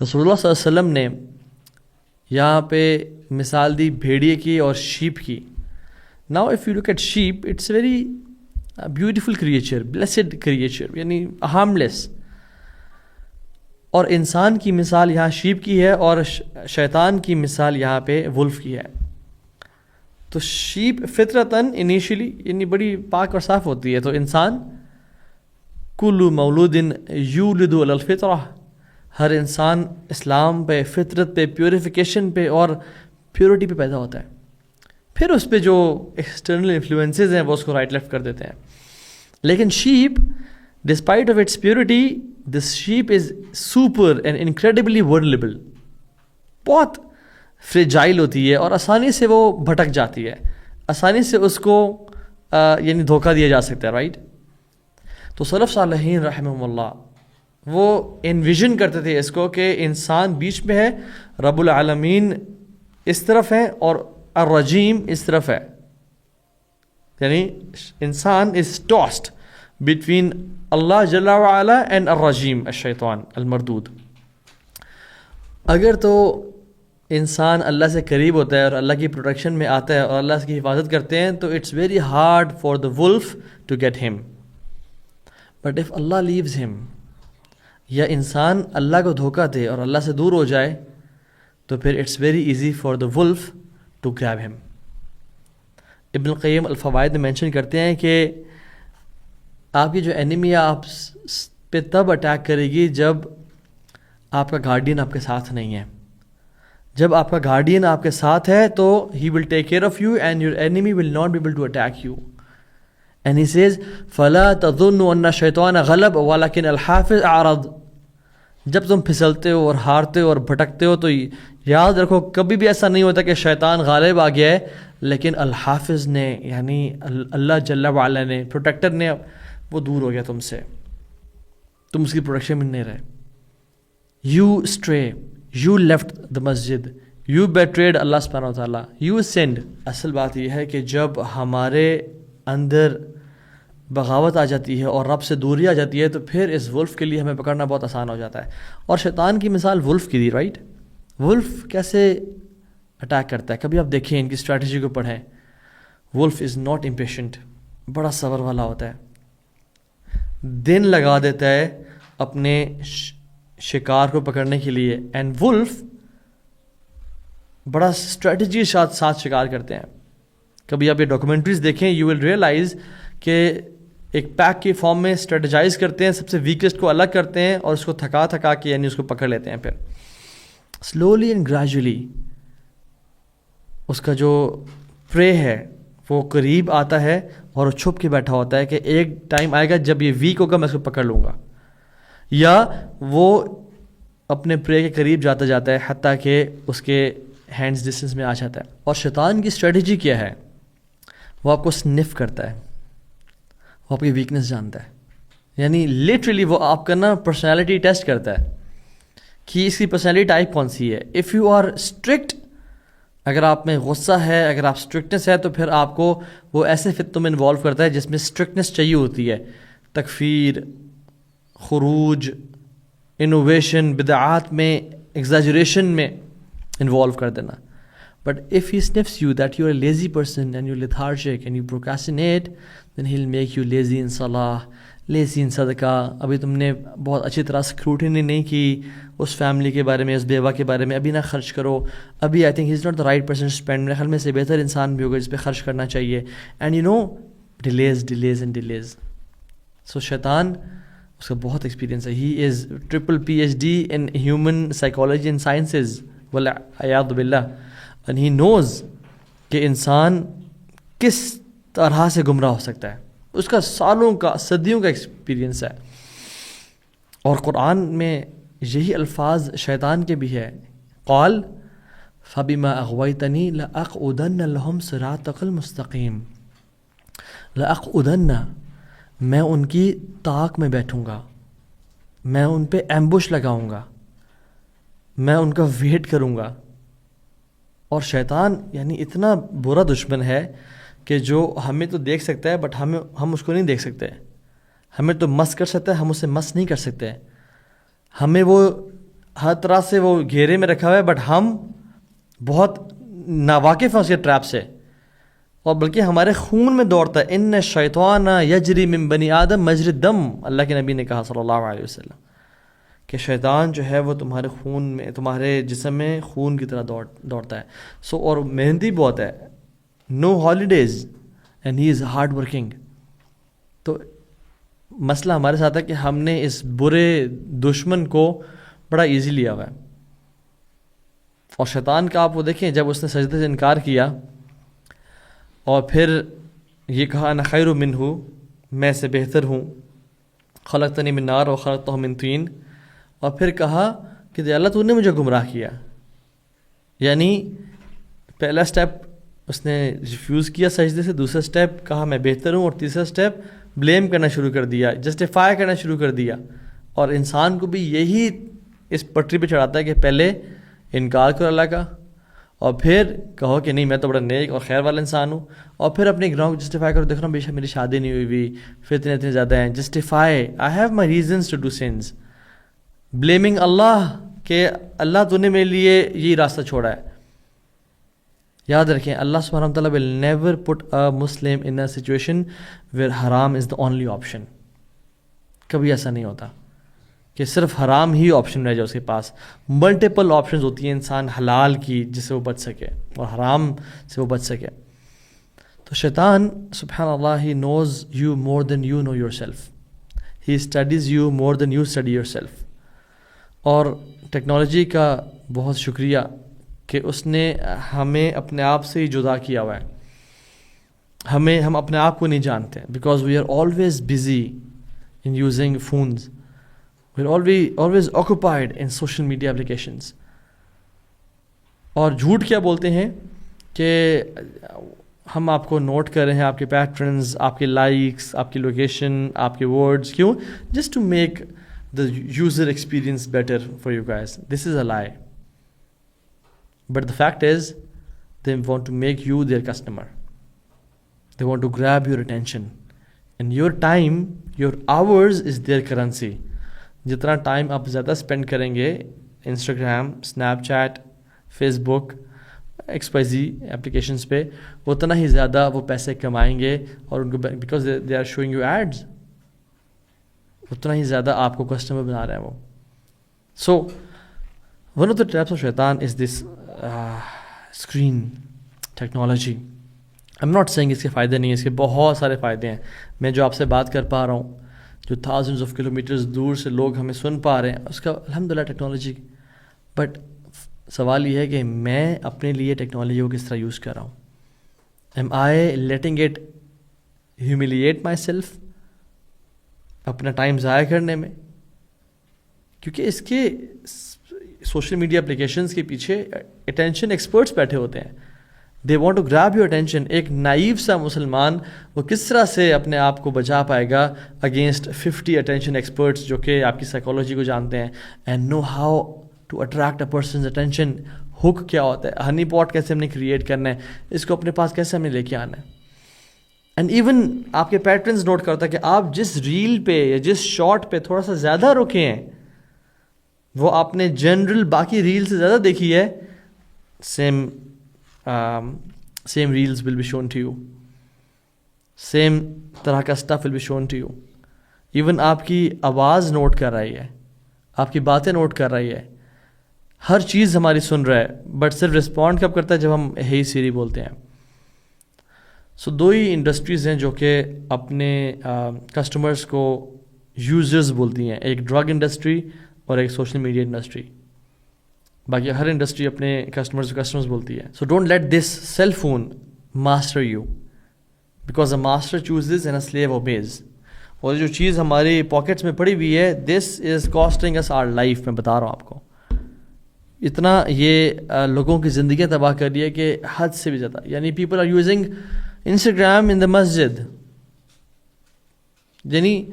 رسول اللہ صلی اللہ علیہ وسلم نے یہاں پہ مثال دی بھیڑیے کی اور شیپ کی. Now if you look at shape it's very beautiful creature, blessed creature, یعنی ہارملیس. اور انسان کی مثال یہاں شیپ کی ہے اور شیطان کی مثال یہاں پہ ولف کی ہے. تو شیپ فطرتاً انیشلی یعنی بڑی پاک اور صاف ہوتی ہے. تو انسان کل مولود یولد علی الفطرہ, ہر انسان اسلام پہ, فطرت پہ, پیوریفیکیشن پہ اور پیورٹی پہ پیدا ہوتا ہے. پھر اس پہ جو ایکسٹرنل انفلوئنسز ہیں وہ اس کو رائٹ لیفٹ کر دیتے ہیں. لیکن shape despite of its purity, this shape is super and incredibly vulnerable, بہت فریجائل ہوتی ہے اور آسانی سے وہ بھٹک جاتی ہے, آسانی سے اس کو یعنی دھوکہ دیا جا سکتا ہے, رائٹ. تو سلف صالحین رحمہم اللہ وہ انویژن کرتے تھے اس کو کہ انسان بیچ میں ہے, رب العالمین اس طرف ہے اور الرجیم اس طرف ہے, یعنی انسان از ٹاسڈ بٹوین اللہ جل وعلا اینڈ الرجیم الشیطان المردود. اگر تو انسان اللہ سے قریب ہوتا ہے اور اللہ کی پروٹیکشن میں آتا ہے اور اللہ اس کی حفاظت کرتے ہیں تو it's very hard for the wolf to get ہم. بٹ اف اللہ لیوز ہم, یا انسان اللہ کو دھوکہ دے اور اللہ سے دور ہو جائے تو پھر it's very easy for the wolf to grab ہم. ابن القیم الفوائد میں مینشن کرتے ہیں کہ آپ کی جو اینیمی آپ پہ تب اٹیک کرے گی جب آپ کا گارڈین آپ کے ساتھ نہیں ہے. جب آپ کا گارڈین آپ کے ساتھ ہے تو he will take care of you and your enemy will not be able to attack you. And he says فلا تظنوا ان الشیطان غلب ولکن الحافظ اعرض. جب تم پھسلتے ہو اور ہارتے ہو اور بھٹکتے ہو تو یاد رکھو کبھی بھی ایسا نہیں ہوتا کہ شیطان غالب آ گیا ہے, لیکن الحافظ نے یعنی اللہ جل وعلا نے, پروٹیکٹر نے, وہ دور ہو گیا تم سے, تم اس کی پروٹیکشن میں نہیں رہے. You straight, you left the Masjid, you بیٹریڈ اللہ سبحانہ و تعالیٰ, یو سینڈ. اصل بات یہ ہے کہ جب ہمارے اندر بغاوت آ جاتی ہے اور رب سے دوری آ جاتی ہے تو پھر اس ولف کے لیے ہمیں پکڑنا بہت آسان ہو جاتا ہے. اور شیطان کی مثال ولف کی دی, رائٹ. ولف کیسے اٹیک کرتا ہے, کبھی آپ دیکھیں ان کی اسٹریٹجی کو پڑھیں. ولف از ناٹ امپیشنٹ, بڑا صبر والا ہوتا ہے, دن لگا دیتا ہے اپنے شکار کو پکڑنے کے لیے. اینڈ ولف بڑا اسٹریٹجی ساتھ شکار کرتے ہیں. کبھی آپ یہ ڈاکومنٹریز دیکھیں, یو ول ریئلائز کہ ایک پیک کی فارم میں اسٹریٹجائز کرتے ہیں, سب سے ویکسٹ کو الگ کرتے ہیں اور اس کو تھکا کے یعنی اس کو پکڑ لیتے ہیں. پھر سلولی اینڈ گریجولی اس کا جو پرے ہے وہ قریب آتا ہے اور وہ چھپ کے بیٹھا ہوتا ہے کہ ایک ٹائم آئے گا جب یہ ویک ہوگا میں اس کو پکڑ لوں گا, یا وہ اپنے پرے کے قریب جاتا ہے حتیٰ کہ اس کے ہینڈز ڈسٹینس میں آ جاتا ہے. اور شیطان کی اسٹریٹجی کیا ہے, وہ آپ کو سنف کرتا ہے, وہ آپ کی ویکنس جانتا ہے. یعنی لٹرلی وہ آپ کا نا پرسنالٹی ٹیسٹ کرتا ہے کہ اس کی پرسنالٹی ٹائپ کون سی ہے. اف یو آر اسٹرکٹ, اگر آپ میں غصہ ہے, اگر آپ اسٹرکٹنس ہے تو پھر آپ کو وہ ایسے فطوں میں انوالو کرتا ہے جس میں اسٹرکٹنس چاہیے ہوتی ہے, تکفیر, خروج, انوویشن, بدعات میں, ایگزاجریشن میں انوالو کر دینا. But if he sniffs you that you're a lazy person and you're lethargic and you procrastinate, then he'll make you lazy in salah, lazy in صدقہ. ابھی تم نے بہت اچھی طرح اسکروٹنی نہیں کی اس فیملی کے بارے میں, اس بیوہ کے بارے میں, ابھی نہ خرچ کرو, ابھی I think he's not the right person to spend, میرے خیال میں سے بہتر انسان بھی ہوگا جس پہ خرچ کرنا چاہیے. And you know delays. So شیطان اس کا بہت ایکسپیرینس ہے. ہی از PhD in human psychology and sciences والعیاذ باللہ. And he knows کہ انسان کس طرح سے گمراہ ہو سکتا ہے, اس کا سالوں کا, صدیوں کا ایکسپیرینس ہے. اور قرآن میں یہی الفاظ شیطان کے بھی ہے. قال فبما اغویتنی لاقعدن لهم صراطک المستقیم. لاقعدن, میں ان کی طاق میں بیٹھوں گا, میں ان پہ ایمبوش لگاؤں گا, میں ان کا ویٹ کروں گا. اور شیطان یعنی اتنا برا دشمن ہے کہ جو ہمیں تو دیکھ سکتا ہے بٹ ہم اس کو نہیں دیکھ سکتے. ہمیں تو مس کر سکتا ہے, ہم اسے مس نہیں کر سکتے. ہمیں وہ ہر طرح سے وہ گھیرے میں رکھا ہوا ہے، بٹ ہم بہت ناواقف ہیں اس کے ٹریپ سے، اور بلکہ ہمارے خون میں دوڑتا ہے. ان الشیطان یجری من بنی آدم مجری الدم، اللہ کے نبی نے کہا صلی اللہ علیہ وسلم کہ شیطان جو ہے وہ تمہارے خون میں، تمہارے جسم میں خون کی طرح دوڑتا ہے. اور محنتی بہت ہے، no holidays and he is hard working. تو مسئلہ ہمارے ساتھ ہے کہ ہم نے اس برے دشمن کو بڑا ایزی لیا ہوا ہے. اور شیطان کا آپ وہ دیکھیں، جب اس نے سجدے سے انکار کیا اور پھر یہ کہا انا خیر منہ، میں سے بہتر ہوں، خلقتنی من نار و خلقتہ من طین، اور پھر کہا کہ اللہ تو نے مجھے گمراہ کیا. یعنی پہلا سٹیپ اس نے ریفیوز کیا سجدے سے، دوسرا سٹیپ کہا میں بہتر ہوں، اور تیسرا سٹیپ بلیم کرنا شروع کر دیا، جسٹیفائی کرنا شروع کر دیا. اور انسان کو بھی یہی اس پٹری پہ چڑھاتا ہے کہ پہلے انکار کرو اللہ کا، اور پھر کہو کہ نہیں میں تو بڑا نیک اور خیر والا انسان ہوں، اور پھر اپنے گناہوں کو جسٹیفائی کرو. دیکھو نا بے شک میری شادی نہیں ہوئی، فتنے اتنے زیادہ ہیں، justify I have my reasons to do sins, blaming اللہ کہ اللہ تو نے میرے لیے یہی راستہ چھوڑا ہے. یاد رکھیں اللہ سبحانہ و تعالیٰ will never put a Muslim in a situation where haram is the only option. کبھی ایسا نہیں ہوتا کہ صرف حرام ہی آپشن رہ جائے اس کے پاس. ملٹیپل آپشنز ہوتی ہیں انسان حلال کی جس سے وہ بچ سکے اور حرام سے وہ بچ سکے. تو شیطان سبحان اللہ he knows you more than you know yourself. He studies you more than you study yourself. اور ٹیکنالوجی کا بہت شکریہ کہ اس نے ہمیں اپنے آپ سے ہی جدا کیا ہوا ہے. ہم اپنے آپ کو نہیں جانتے because we are always busy in using phones, we are always occupied in social media applications. اور جھوٹ کیا بولتے ہیں کہ ہم آپ کو نوٹ کر رہے ہیں، آپ کے پیٹرنز، آپ کے لائکس، آپ کی لوکیشن، آپ کے ورڈز. کیوں؟ Just to make the user experience better for you guys. This is a lie. But the fact is, they want to make you their customer. They want to grab your attention. And your time, your hours is their currency. جتنا time آپ زیادہ spend کریں گے Instagram, snap chat, face بک، XYZ applications پہ، اتنا ہی زیادہ وہ پیسے کمائیں گے. اور ان کو because they are showing you ads, اتنا ہی زیادہ آپ کو کسٹمر بنا رہے ہیں وہ. So one of the traps of شیطان is this screen technology. I am not saying اس کے فائدے نہیں ہیں، اس کے بہت سارے فائدے ہیں. میں جو آپ سے بات کر پا رہا ہوں، جو تھاؤزنڈز آف کلو میٹرز دور سے لوگ ہمیں سن پا رہے ہیں، اس کا الحمدللہ ٹیکنالوجی. بٹ سوال یہ ہے کہ میں اپنے لیے ٹیکنالوجی کو کس طرح یوز کر رہا ہوں. Am I letting it humiliate myself, اپنا ٹائم ضائع کرنے میں؟ کیونکہ اس کے سوشل میڈیا اپلیکیشنز کے پیچھے اٹینشن ایکسپرٹس بیٹھے ہوتے ہیں. They want to grab your attention. ایک نائیو سا مسلمان وہ کس طرح سے اپنے آپ کو بچا پائے گا اگینسٹ 50 اٹینشن ایکسپرٹس جو کہ آپ کی سائیکالوجی کو جانتے ہیں and know how to attract a person's attention. Hook کیا ہوتا ہے، ہنی پاٹ کیسے ہم نے کریٹ کرنا ہے، اس کو اپنے پاس کیسے ہم نے لے کے آنا ہے. اینڈ ایون آپ کے پیٹرنز نوٹ کرتا ہے کہ آپ جس ریل پہ یا جس شارٹ پہ تھوڑا سا زیادہ رکے ہیں، وہ آپ نے جنرل باقی ریل سے زیادہ دیکھی ہے، same reels will be shown to you, same طرح کا stuff will be shown to you. Even آپ کی آواز نوٹ کر رہی ہے، آپ کی باتیں نوٹ کر رہی ہے، ہر چیز ہماری سن رہا ہے. بٹ صرف رسپونڈ کب کرتا ہے؟ جب ہم hey سیری بولتے ہیں. سو دو ہی انڈسٹریز ہیں جو کہ اپنے کسٹمرز کو یوزرز بولتی ہیں، ایک ڈرگ انڈسٹری اور ایک سوشل میڈیا انڈسٹری. باقی ہر انڈسٹری اپنے کسٹمرز بولتی ہے. So don't let this cell phone master you, because a master chooses and a slave obeys. اور جو چیز ہماری پاکٹس میں پڑی ہوئی ہے، this is costing us our life. میں بتا رہا ہوں آپ کو، اتنا یہ لوگوں کی زندگیاں تباہ کر دی ہے کہ حد سے بھی زیادہ. یعنی پیپل آر یوزنگ انسٹاگرام ان دا مسجد. یعنی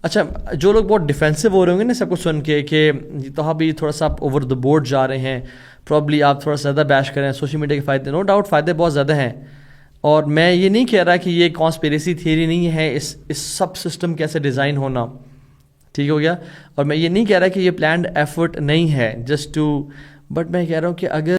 اچھا، جو لوگ بہت ڈیفینسو ہو رہے ہوں گے نا سب کو سن کے کہ تو بھی تھوڑا سا آپ اوور دا بورڈ جا رہے ہیں، پرابلی آپ تھوڑا سا زیادہ بیش کریں. سوشل میڈیا کے فائدے نو ڈاؤٹ فائدے بہت زیادہ ہیں، اور میں یہ نہیں کہہ رہا کہ یہ کانسپیریسی تھیوری نہیں ہے اس سب سسٹم کیسے ڈیزائن ہونا. ٹھیک ہو گیا. اور میں یہ نہیں کہہ رہا کہ یہ پلانڈ ایفرٹ نہیں ہے جسٹ ٹو، بٹ میں کہہ رہا ہوں کہ اگر